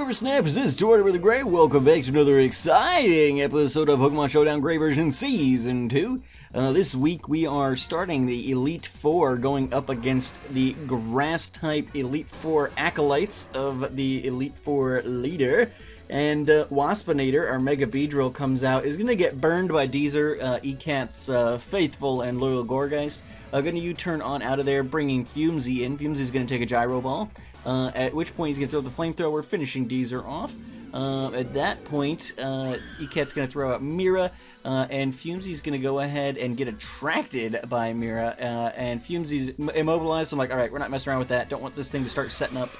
Silver Snaps, this is Tortimer the Grey. Welcome back to another exciting episode of Pokemon Showdown Grey version Season 2. This week we are starting the Elite Four going up against the Grass-type Elite Four Acolytes of the Elite Four leader. And Waspinator, our Mega Beedrill, comes out, is going to get burned by Deezer, ECAT's faithful and loyal Gourgeist. Going to U-turn on out of there, bringing Fumesy in. Fumesy's going to take a Gyro Ball. At which point he's going to throw the Flamethrower, finishing Deezer off. At that point, ECAT's going to throw out Mira, and Fumesy's going to go ahead and get attracted by Mira, and Fumesy's immobilized, so I'm like, alright, we're not messing around with that, don't want this thing to start setting up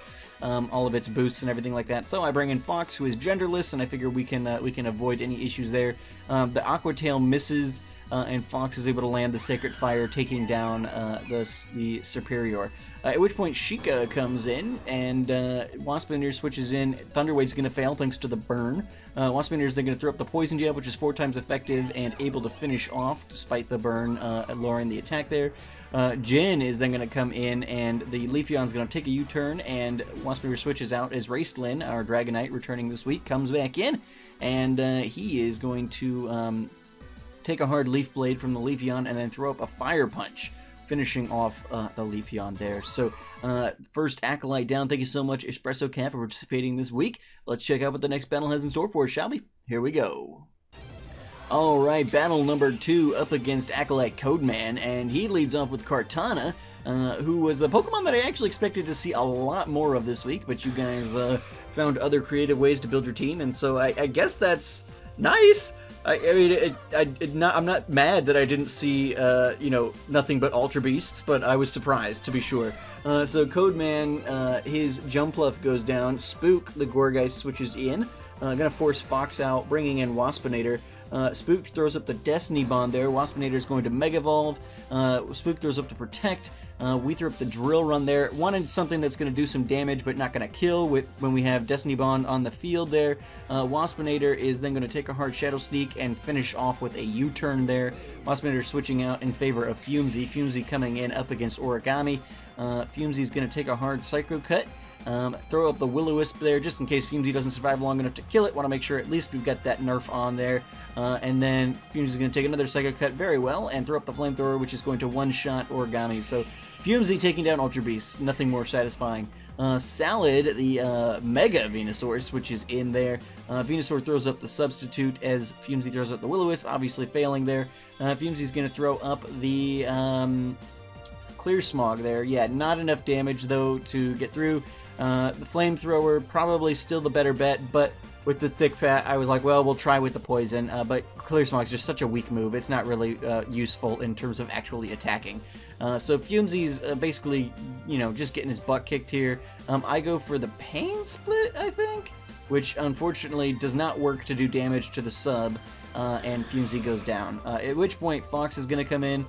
all of its boosts and everything like that. So I bring in Fox, who is genderless, and I figure we can avoid any issues there. The Aqua Tail misses, and Fox is able to land the Sacred Fire, taking down the Superior. At which point Sheikah comes in, and Waspinator switches in. Thunderwave's going to fail thanks to the burn. Waspinator's then going to throw up the Poison Jab, which is 4 times effective and able to finish off despite the burn, lowering the attack there. Jin is then going to come in, and the Leafeon's going to take a U-turn, and Waspinator switches out as Raistlin, our Dragonite, returning this week, comes back in, and he is going to take a hard Leaf Blade from the Leafeon and then throw up a Fire Punch, finishing off the Leafeon there. So, first Acolyte down. Thank you so much, Espresso Cat, for participating this week. Let's check out what the next battle has in store for us, shall we? Here we go. Alright, battle number 2 up against Acolyte Codeman, and he leads off with Kartana, who was a Pokemon that I actually expected to see a lot more of this week, but you guys found other creative ways to build your team, and so I guess that's nice. I mean, I'm not mad that I didn't see, you know, nothing but Ultra Beasts, but I was surprised, to be sure. So Codeman, his Jumpluff goes down, Spook, the Gourgeist, switches in, gonna force Fox out, bringing in Waspinator. Spook throws up the Destiny Bond there, Waspinator is going to Mega Evolve, Spook throws up to Protect, we threw up the Drill Run there, wanted something that's going to do some damage but not going to kill when we have Destiny Bond on the field there. Waspinator is then going to take a hard Shadow Sneak and finish off with a U-turn there. Waspinator switching out in favor of Fumesy. Fumesy coming in up against Origami. Fumesy's going to take a hard Psycho Cut. Throw up the Will-O-Wisp there just in case Fumesy doesn't survive long enough to kill it. Want to make sure at least we've got that nerf on there. And then Fumesy's going to take another Psycho Cut very well and throw up the Flamethrower, which is going to one-shot Origami. So Fumesy taking down Ultra Beasts, nothing more satisfying. Salad, the Mega Venusaur, switches in there. Venusaur throws up the Substitute as Fumesy throws up the Will-O-Wisp, obviously failing there. Fumesy's going to throw up the Clear Smog there. Yeah, not enough damage, though, to get through. The Flamethrower, probably still the better bet, but with the Thick Fat, I was like, well, we'll try with the Poison, but Clear Smog's just such a weak move. It's not really useful in terms of actually attacking. So Fumesy's basically, you know, just getting his butt kicked here. I go for the Pain Split, I think, which unfortunately does not work to do damage to the sub, and Fumesy goes down. At which point, Fox is going to come in,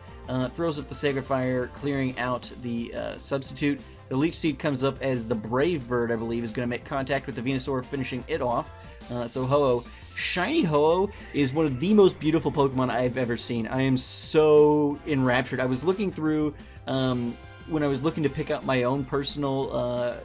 throws up the Sacred Fire, clearing out the Substitute. The Leech Seed comes up as the Brave Bird, I believe, is going to make contact with the Venusaur, finishing it off. So Ho-Oh. Shiny Ho-Oh is one of the most beautiful Pokemon I've ever seen. I am so enraptured. I was looking through, when I was looking to pick out my own personal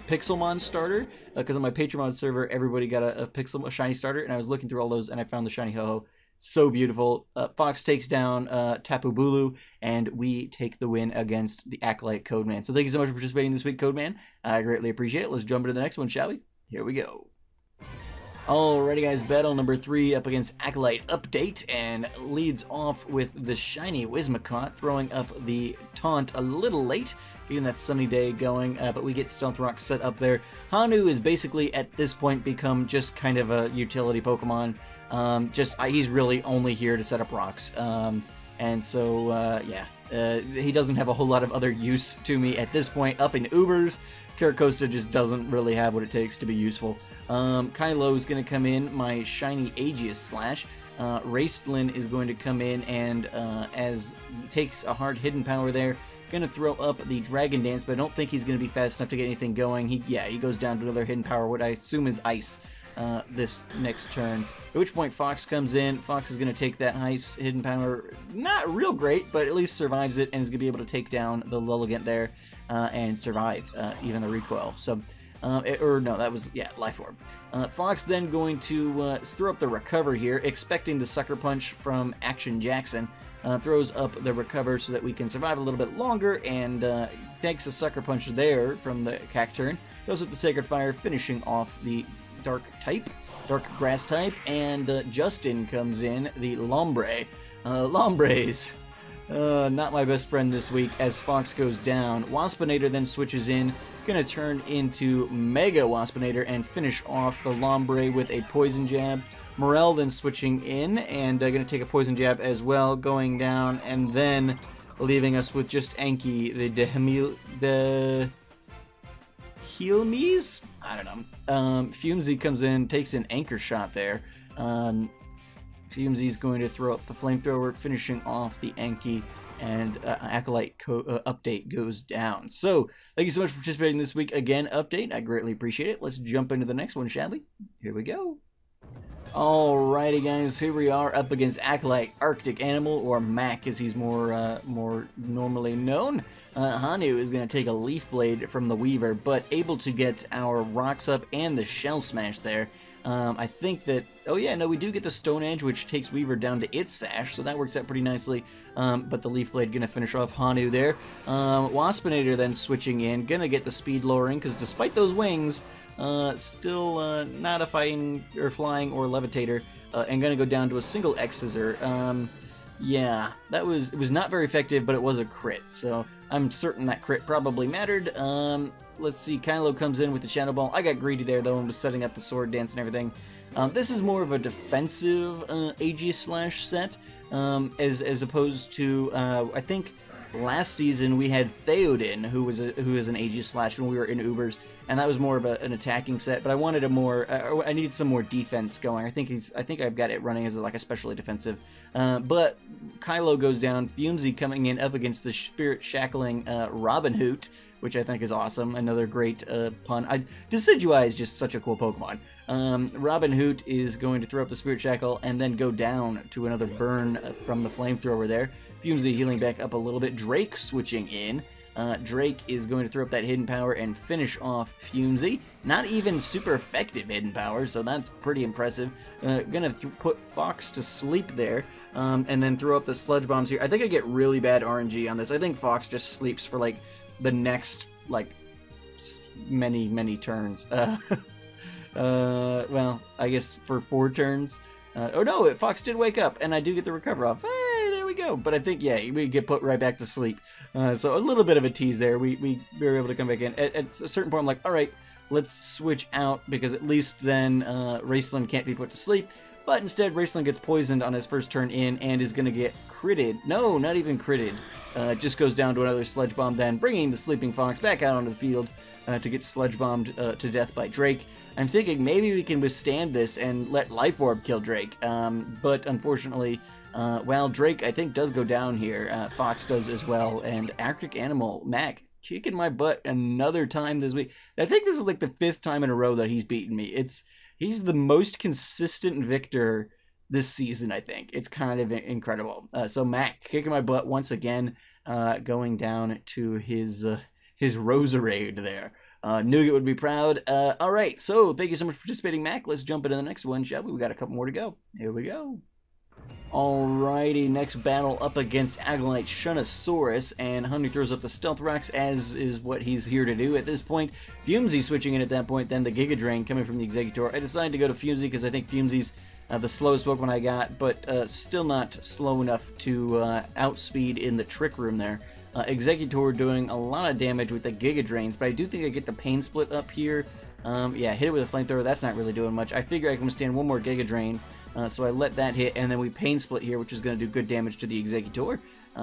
Pixelmon starter, because on my Patreon server, everybody got a shiny starter, and I was looking through all those, and I found the Shiny Ho-Oh. So beautiful. Fox takes down Tapu Bulu, and we take the win against the Acolyte Codeman. So thank you so much for participating this week, Codeman. I greatly appreciate it. Let's jump into the next one, shall we? Here we go. Alrighty guys, battle number 3 up against Acolyte Update, and leads off with the shiny Whimsicott, throwing up the Taunt a little late, getting that Sunny Day going, but we get Stealth Rock set up there. Hanu is basically, at this point, become just kind of a utility Pokemon. He's really only here to set up rocks, and so, yeah, he doesn't have a whole lot of other use to me at this point. Up in Ubers, Caracosta just doesn't really have what it takes to be useful. Kylo is going to come in, my shiny Aegius Slash. Raistlin is going to come in and, as takes a hard Hidden Power there, going to throw up the Dragon Dance, but I don't think he's going to be fast enough to get anything going. He goes down to another Hidden Power, what I assume is Ice, this next turn. At which point Fox comes in. Fox is going to take that Ice Hidden Power, not real great, but at least survives it, and is going to be able to take down the Lilligant there, and survive even the recoil. So Or no, that was, yeah, Life Orb. Fox then going to throw up the Recover here, expecting the Sucker Punch from Action Jackson. Throws up the Recover so that we can survive a little bit longer, and takes a Sucker Punch there from the Cacturn. Goes up the Sacred Fire, finishing off the Dark Grass type, and Justin comes in, the Lombre. Lombres. Not my best friend this week as Fox goes down. Waspinator then switches in, gonna turn into Mega Waspinator and finish off the Lombre with a Poison Jab. Morel then switching in and gonna take a Poison Jab as well, going down, and then leaving us with just Anki, the Healmies? I don't know. Fumesy comes in, takes an Anchor Shot there. Fumsy's going to throw up the Flamethrower, finishing off the Anki, and Acolyte update goes down. So, thank you so much for participating this week. Again, update. I greatly appreciate it. Let's jump into the next one, shall we? Here we go. Alrighty, guys. Here we are up against Acolyte Arctic Animal, or Mac as he's more normally known. Hanu is going to take a Leaf Blade from the Weaver, but able to get our Rocks up and the Shell Smash there. I think that, oh yeah, no, we do get the Stone Edge, which takes Weaver down to its Sash, so that works out pretty nicely. But the Leaf Blade gonna finish off Hanu there. Waspinator then switching in, gonna get the speed lowering, because despite those wings, still not a flying or levitator, and gonna go down to a single X Scissor. Yeah, it was not very effective, but it was a crit, so I'm certain that crit probably mattered. Let's see, Kylo comes in with the Shadow Ball. I got greedy there, though, and was setting up the Sword Dance and everything. This is more of a defensive Aegis-slash set, as opposed to, I think, last season we had Theoden, who was an Aegis-slash when we were in Ubers, and that was more of an attacking set, but I wanted a more, I needed some more defense going. I think I've got it running as like especially defensive. But Kylo goes down, Fumesy coming in up against the Spirit Shackling Robin Hoot, which I think is awesome. Another great pun. Decidueye is just such a cool Pokemon. Robin Hoot is going to throw up the Spirit Shackle and then go down to another burn from the Flamethrower there. Fumesy healing back up a little bit. Drake switching in. Drake is going to throw up that Hidden Power and finish off Fumesy. Not even super effective Hidden Power, so that's pretty impressive. Gonna put Fox to sleep there. And then throw up the Sludge Bombs here. I think I get really bad RNG on this. I think Fox just sleeps for like the next like many turns. Well, I guess for 4 turns. Oh no, Fox did wake up, and I do get the Recover off. Hey, there we go. But I think, yeah, we get put right back to sleep. So a little bit of a tease there. We were able to come back in. At a certain point, I'm like, all right, let's switch out, because at least then Raceland can't be put to sleep. But instead, Raceland gets poisoned on his first turn in and is going to get critted. No, not even critted. Just goes down to another Sludge Bomb then, bringing the Sleeping Fox back out onto the field to get Sludge Bombed to death by Drake. I'm thinking maybe we can withstand this and let Life Orb kill Drake. But unfortunately, well, Drake, I think, does go down here. Fox does as well. And Arctic Animal, Mac, kicking my butt another time this week. I think this is like the 5th time in a row that he's beaten me. He's the most consistent victor this season, I think. It's kind of incredible. So Mac kicking my butt once again, going down to his Roserade there. Nougat would be proud. All right, so thank you so much for participating, Mac. Let's jump into the next one, shall we? We got a couple more to go. Here we go. Alrighty, next battle up against Acolyte Shunosaurus, and Honey throws up the Stealth Rocks, as is what he's here to do at this point. Fumesy switching in at that point, then the Giga Drain coming from the Exeggutor. I decided to go to Fumesy because I think Fumesy's the slowest Pokemon I got, but still not slow enough to outspeed in the Trick Room there. Exeggutor doing a lot of damage with the Giga Drains, but I do think I get the Pain Split up here. Yeah, hit it with a Flamethrower, that's not really doing much. I figure I can withstand one more Giga Drain, so I let that hit, and then we Pain Split here, which is going to do good damage to the Exeggutor.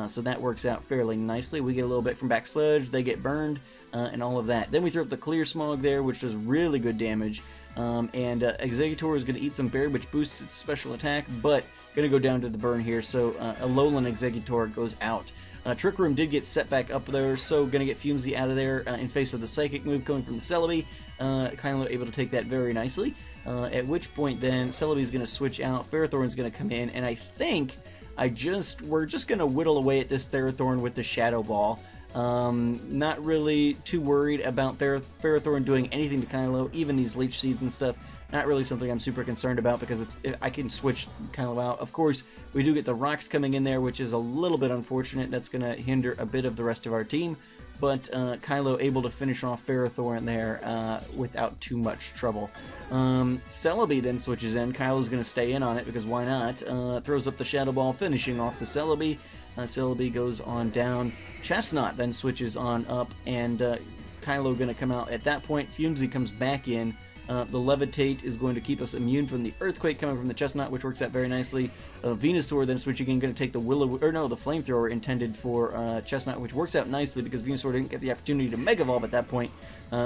So that works out fairly nicely. We get a little bit from Back Sludge, they get burned, and all of that. Then we throw up the Clear Smog there, which does really good damage. And Exeggutor is going to eat some berry, which boosts its special attack, but going to go down to the burn here, so Alolan Exeggutor goes out. Trick Room did get set back up there, so going to get Fumesy out of there in face of the Psychic move coming from the Celebi. Kylo able to take that very nicely. At which point then Celebi's going to switch out, Ferrothorn's going to come in, and I think we're just going to whittle away at this Ferrothorn with the Shadow Ball. Not really too worried about Ferrothorn doing anything to Kylo, even these Leech Seeds and stuff. Not really something I'm super concerned about because I can switch Kylo out. Of course, we do get the rocks coming in there, which is a little bit unfortunate. That's going to hinder a bit of the rest of our team. But Kylo able to finish off Ferrothorn there without too much trouble. Celebi then switches in. Kylo's going to stay in on it because why not? Throws up the Shadow Ball, finishing off the Celebi. Celebi goes on down. Chestnut then switches on up, and Kylo going to come out at that point. Fumesy comes back in. The Levitate is going to keep us immune from the Earthquake coming from the Chestnut, which works out very nicely. Venusaur then switching in, going to take the the Flamethrower intended for Chestnut, which works out nicely because Venusaur didn't get the opportunity to Mega Evolve at that point,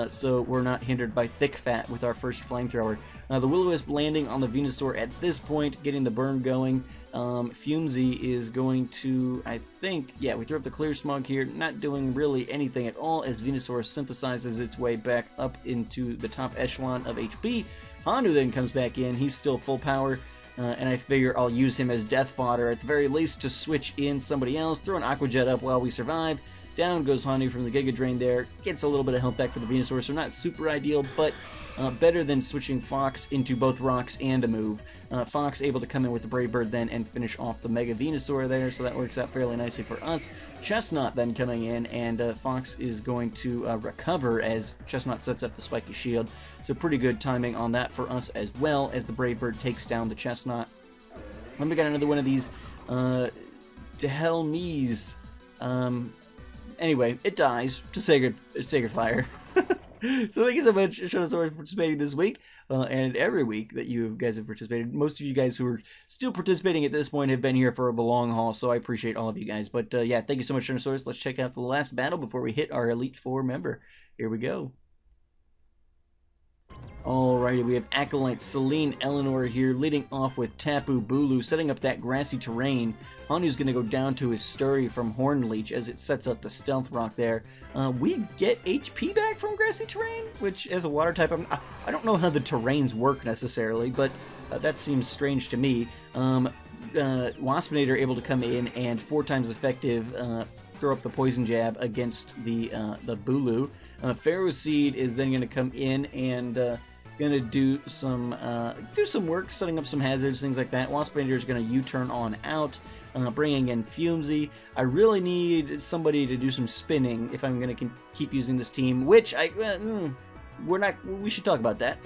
so we're not hindered by Thick Fat with our first Flamethrower. The Will-O-Wisp landing on the Venusaur at this point, getting the burn going. Fumesy is going to, I think, yeah, we threw up the Clear Smog here, not doing really anything at all as Venusaur synthesizes its way back up into the top echelon of HP. Hanu then comes back in, he's still full power, and I figure I'll use him as death fodder at the very least to switch in somebody else, throw an Aqua Jet up while we survive. Down goes Hanu from the Giga Drain there, gets a little bit of health back for the Venusaur, so not super ideal, but better than switching Fox into both rocks and a move. Fox able to come in with the Brave Bird then and finish off the Mega Venusaur there, so that works out fairly nicely for us. Chestnut then coming in, and Fox is going to recover as Chestnut sets up the Spiky Shield. So pretty good timing on that for us as well, as the Brave Bird takes down the Chestnut. Then we got another one of these to hell me's. Anyway, it dies to Sacred Fire. So thank you so much, Showdown Subday, for participating this week, and every week that you guys have participated. Most of you guys who are still participating at this point have been here for the long haul, so I appreciate all of you guys. But yeah, thank you so much, Showdown Subday. Let's check out the last battle before we hit our Elite Four member. Here we go. Alrighty, we have Acolyte, Celine, Eleanor here, leading off with Tapu Bulu, setting up that grassy terrain. Hanu's going to go down to his Sturry from Hornleech as it sets up the Stealth Rock there. We get HP back from grassy terrain, which as a water type, I don't know how the terrains work necessarily, but that seems strange to me. Waspinator able to come in and 4 times effective throw up the Poison Jab against the Bulu. Pharaoh Seed is then going to come in and going to do some work, setting up some hazards, things like that. Waspinator is going to U-turn on out, bringing in Fumesy. I really need somebody to do some spinning if I'm going to keep using this team, which we should talk about that.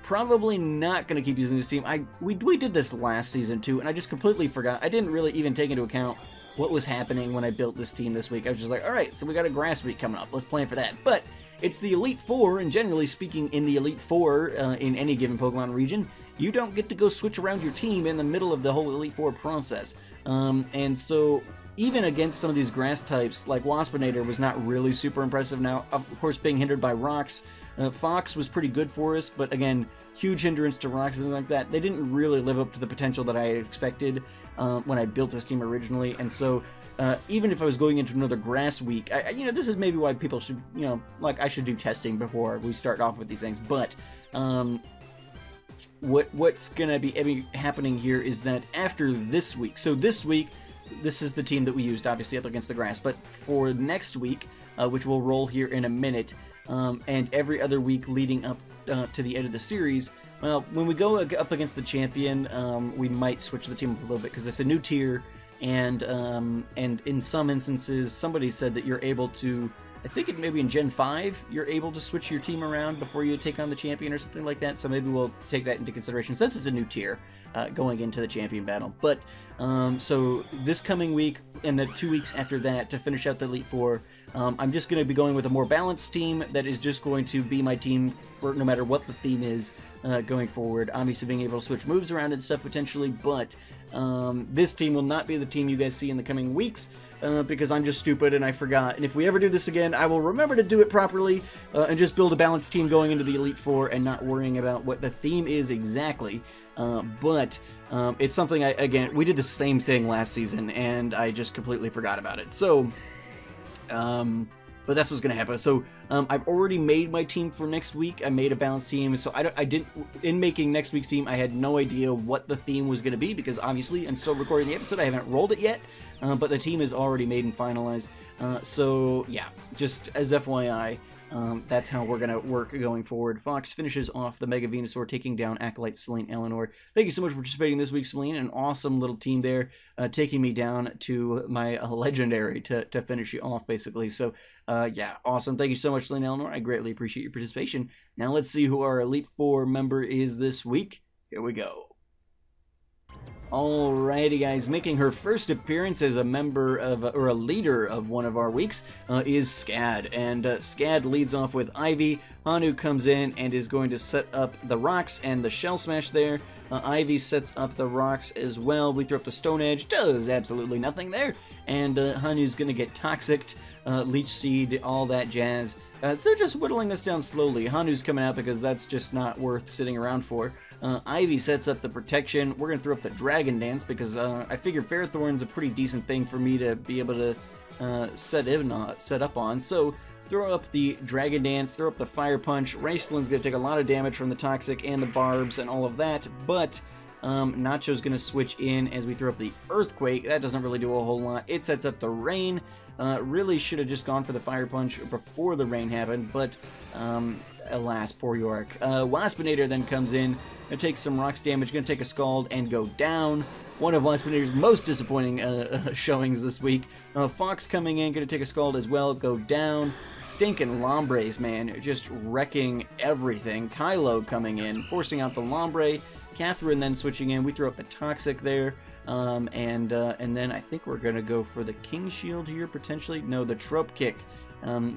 Probably not going to keep using this team. We did this last season too, and I just completely forgot. I didn't really even take into account what was happening when I built this team this week. I was just like, alright, so we got a grass week coming up. Let's plan for that. But it's the Elite Four, and generally speaking, in the Elite Four, in any given Pokemon region, you don't get to go switch around your team in the middle of the whole Elite Four process. And so, even against some of these grass types, like Waspinator was not really super impressive. Now, of course, being hindered by rocks, Fox was pretty good for us, but again, huge hindrance to rocks and things like that. They didn't really live up to the potential that I had expected when I built this team originally, and so even if I was going into another grass week, this is maybe why people should, I should do testing before we start off with these things, but what's gonna be happening here is that after this week, so this week, this is the team that we used, obviously, up against the grass, but for next week, which we'll roll here in a minute, and every other week leading up to the end of the series, well, when we go up against the champion, we might switch the team up a little bit, because it's a new tier, and in some instances, somebody said that you're able to, I think maybe in Gen 5, you're able to switch your team around before you take on the champion or something like that, so maybe we'll take that into consideration, since it's a new tier going into the champion battle. But, so this coming week, and the 2 weeks after that, to finish out the Elite Four, I'm just going to be going with a more balanced team that is just going to be my team for no matter what the theme is going forward. Obviously being able to switch moves around and stuff potentially, but this team will not be the team you guys see in the coming weeks because I'm just stupid and I forgot. And if we ever do this again, I will remember to do it properly and just build a balanced team going into the Elite Four and not worrying about what the theme is exactly. But it's something, again, we did the same thing last season and I just completely forgot about it. So, But that's what's going to happen. So I've already made my team for next week. I made a balanced team. So in making next week's team, I had no idea what the theme was going to be because obviously I'm still recording the episode. I haven't rolled it yet, but the team is already made and finalized. So yeah, just as FYI, that's how we're going to work going forward. Fox finishes off the Mega Venusaur, taking down Acolyte Celine Eleanor. Thank you so much for participating this week, Celine. An awesome little team there, taking me down to my legendary to finish you off, basically. So, yeah, awesome. Thank you so much, Celine Eleanor. I greatly appreciate your participation. Now, let's see who our Elite Four member is this week. Here we go. Alrighty, guys, making her first appearance as a member of, or a leader of one of our weeks, is Scad. And Scad leads off with Ivy. Hanu comes in and is going to set up the rocks and the Shell Smash there. Ivy sets up the rocks as well. We throw up the Stone Edge, does absolutely nothing there. And Hanu's going to get Toxicked, Leech Seed, all that jazz. So just whittling us down slowly. Hanu's coming out because that's just not worth sitting around for. Ivy sets up the protection. We're going to throw up the Dragon Dance because I figure Fairthorn's a pretty decent thing for me to be able to set up on. So throw up the Dragon Dance, throw up the Fire Punch. Raceland's going to take a lot of damage from the Toxic and the Barbs and all of that, but Nacho's going to switch in as we throw up the Earthquake. That doesn't really do a whole lot. It sets up the Rain. Really should have just gone for the Fire Punch before the Rain happened, but alas, poor Yorick. Waspinator then comes in, going to take some Rocks damage, going to take a Scald and go down. One of Waspinator's most disappointing showings this week. Fox coming in, going to take a Scald as well, go down. Stinking Lombres, man, just wrecking everything. Kylo coming in, forcing out the Lombre. Catherine then switching in. We throw up the Toxic there. And then I think we're going to go for the King Shield here, potentially. No, the Trope Kick,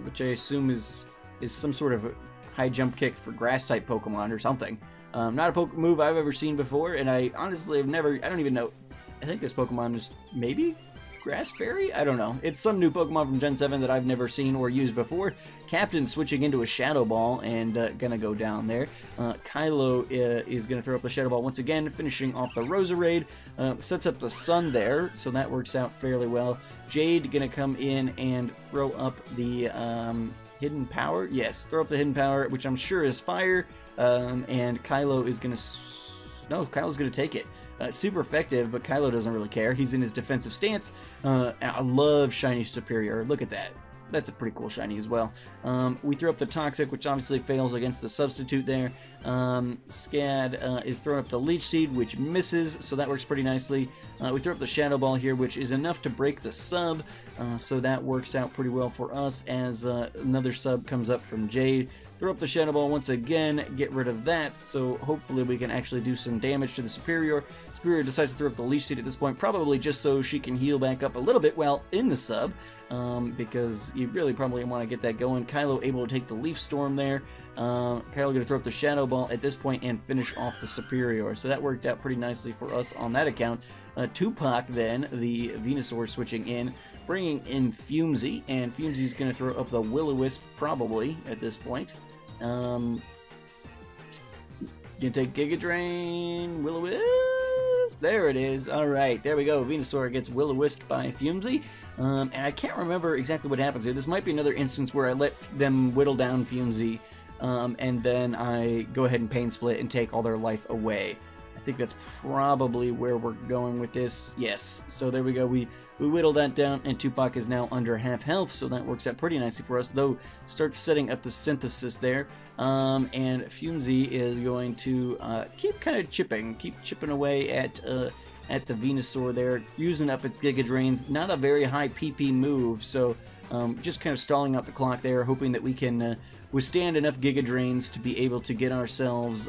which I assume is some sort of high jump kick for Grass-type Pokemon or something. Not a move I've ever seen before, and I honestly have never, I don't even know, I think this Pokemon is maybe Grass Fairy? I don't know. It's some new Pokemon from Gen 7 that I've never seen or used before. Captain switching into a Shadow Ball and gonna go down there. Kylo is gonna throw up the Shadow Ball once again, finishing off the Roserade. Sets up the Sun there, so that works out fairly well. Jade gonna come in and throw up the Hidden Power. Yes, throw up the Hidden Power, which I'm sure is Fire. And Kylo is gonna... No, Kylo's gonna take it. Super effective, but Kylo doesn't really care. He's in his defensive stance. I love Shiny Superior. Look at that. That's a pretty cool shiny as well. We throw up the Toxic, which obviously fails against the Substitute there. Scad is throwing up the Leech Seed, which misses, so that works pretty nicely. We throw up the Shadow Ball here, which is enough to break the sub, so that works out pretty well for us as another sub comes up from Jade. Throw up the Shadow Ball once again, get rid of that, so hopefully we can actually do some damage to the Superior. Superior decides to throw up the Leech Seed at this point, probably just so she can heal back up a little bit while in the sub, because you really probably want to get that going. Kylo able to take the Leaf Storm there. Kylo going to throw up the Shadow Ball at this point and finish off the Superior, so that worked out pretty nicely for us on that account. Tupac then, the Venusaur switching in, bringing in Fumzy, and Fumzy's going to throw up the Will-O-Wisp probably at this point. Gonna take Giga Drain, Will-O-Wisp, there it is. Alright, there we go. Venusaur gets Will-O-Wisp by Fumzy. And I can't remember exactly what happens here. This might be another instance where I let them whittle down Fumzy, and then I go ahead and Pain Split and take all their life away. I think that's probably where we're going with this. Yes, so there we go. We whittle that down, and Tupac is now under half health, so that works out pretty nicely for us, though start setting up the Synthesis there. And Fumzy is going to keep kind of chipping away at the Venusaur there, using up its Giga Drains. Not a very high PP move, so just kind of stalling out the clock there, hoping that we can withstand enough Giga Drains to be able to get ourselves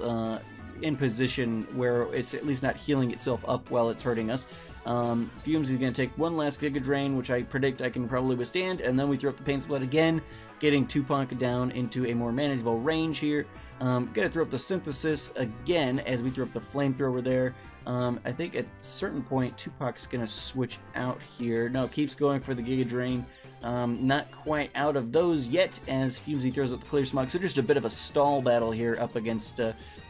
in position where it's at least not healing itself up while it's hurting us. Fumzy is going to take one last Giga Drain, which I predict I can probably withstand, and then we throw up the Pain Split again, getting Tupac down into a more manageable range here. Gonna throw up the Synthesis again as we throw up the Flamethrower there. I think at a certain point Tupac's gonna switch out here. No, keeps going for the Giga Drain. Not quite out of those yet as Fumzy throws up the Clear Smog, so just a bit of a stall battle here up against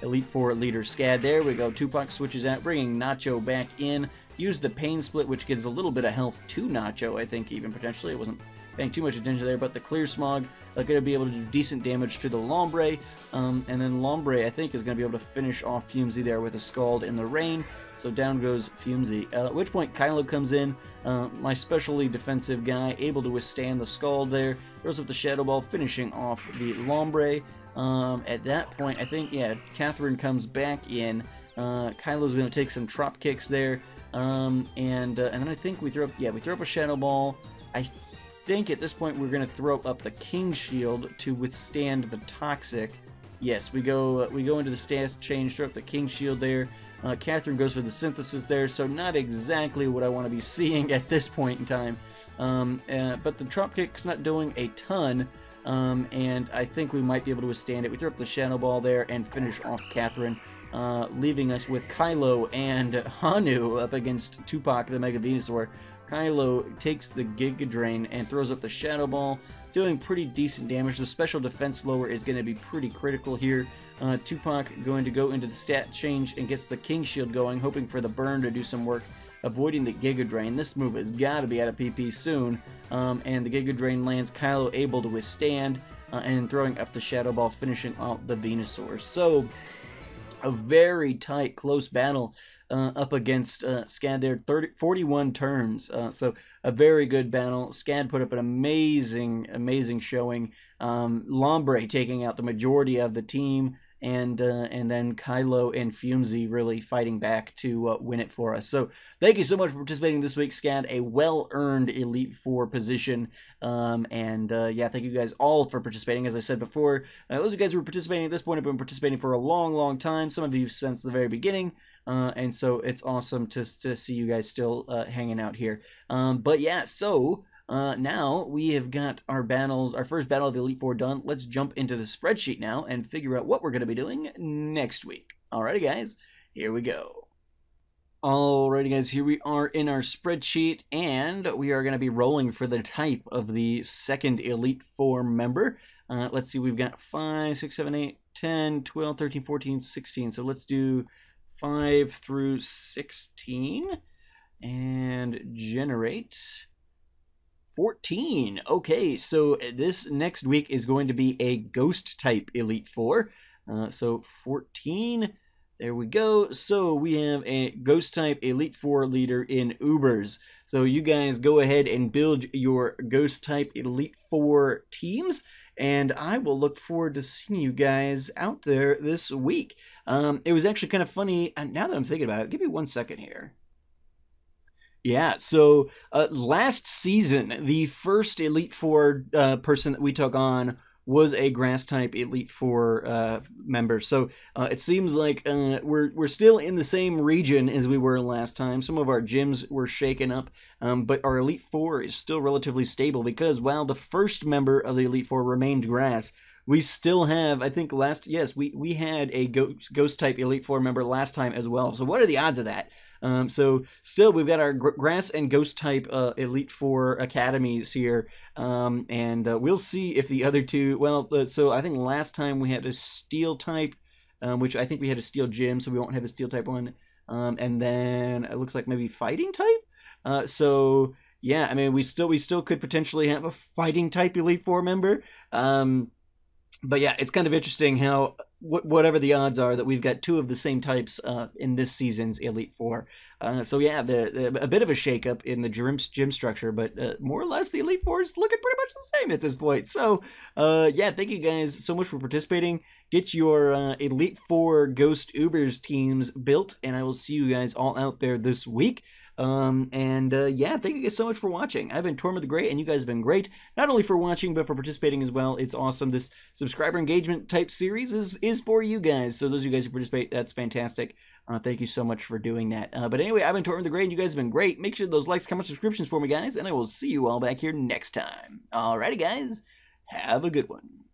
Elite Four leader Scad. There we go. Tupac switches out, bringing Nacho back in. Use the Pain Split, which gives a little bit of health to Nacho, I think, even potentially. It wasn't paying too much attention there, but the Clear Smog going to be able to do decent damage to the Lombre, and then Lombre, I think, is going to be able to finish off Fumesy there with a Scald in the Rain, so down goes Fumesy, at which point Kylo comes in, my specially defensive guy, able to withstand the Scald there, throws up the Shadow Ball, finishing off the Lombre. At that point, I think, yeah, Catherine comes back in, Kylo's going to take some Trop Kicks there, and then I think we throw up a Shadow Ball. I think at this point we're going to throw up the King Shield to withstand the Toxic. Yes, we go into the stance change, throw up the King Shield there. Catherine goes for the Synthesis there, so not exactly what I want to be seeing at this point in time. But the Trop Kick's not doing a ton, and I think we might be able to withstand it. We throw up the Shadow Ball there and finish off Catherine, leaving us with Kylo and Hanu up against Tupac the Mega Venusaur. Kylo takes the Giga Drain and throws up the Shadow Ball, doing pretty decent damage. The special defense lower is going to be pretty critical here. Tupac going to go into the stat change and gets the King Shield going, hoping for the burn to do some work, avoiding the Giga Drain. This move has got to be out of PP soon, and the Giga Drain lands, Kylo able to withstand, and throwing up the Shadow Ball, finishing out the Venusaur. So, a very tight, close battle up against Scad there, 41 turns, so a very good battle. Scad put up an amazing showing. Lombre taking out the majority of the team, and then Kylo and Fumesy really fighting back to win it for us. So thank you so much for participating this week, Scad. A well-earned Elite Four position, yeah, thank you guys all for participating. As I said before, those of you guys who are participating at this point have been participating for a long time. Some of you since the very beginning. And so it's awesome to see you guys still hanging out here. But yeah, so now we have got our battles, our first battle of the Elite Four done. Let's jump into the spreadsheet now and figure out what we're going to be doing next week. Alrighty guys, here we go. Alrighty guys, here we are in our spreadsheet, and we are going to be rolling for the type of the second Elite Four member. Let's see, we've got 5, 6, 7, 8, 10, 12, 13, 14, 16. So let's do 5 through 16 and generate 14. Okay, so this next week is going to be a ghost type Elite Four. So 14, there we go. So we have a ghost type Elite Four leader in Ubers. So you guys go ahead and build your ghost type Elite Four teams, and I will look forward to seeing you guys out there this week. It was actually kind of funny, and now that I'm thinking about it, give me 1 second here. Yeah, so last season, the first Elite Four person that we took on was a grass type Elite Four member. So it seems like we're still in the same region as we were last time. Some of our gyms were shaken up, but our Elite Four is still relatively stable because while the first member of the Elite Four remained grass, we still have, I think we had a ghost type Elite Four member last time as well. So what are the odds of that? So still we've got our grass and ghost type Elite Four academies here, and we'll see if the other two, well, so I think last time we had a steel type, which I think we had a steel gym, so we won't have a steel type one, and then it looks like maybe fighting type, so yeah, I mean, we still could potentially have a fighting type Elite Four member, but yeah, it's kind of interesting how, whatever the odds are, that we've got two of the same types in this season's Elite Four. So yeah, a bit of a shakeup in the gym structure, but more or less the Elite Four is looking pretty much the same at this point. So yeah, thank you guys so much for participating. Get your Elite Four Ghost Ubers teams built, and I will see you guys all out there this week. Yeah, thank you guys so much for watching. I've been TortimerTheGreyYT, and you guys have been great, not only for watching, but for participating as well. It's awesome. This subscriber engagement type series is for you guys. So those of you guys who participate, that's fantastic. Thank you so much for doing that. But anyway, I've been TortimerTheGreyYT, and you guys have been great. Make sure those likes, comments, subscriptions for me, guys, and I will see you all back here next time. Alrighty, guys. Have a good one.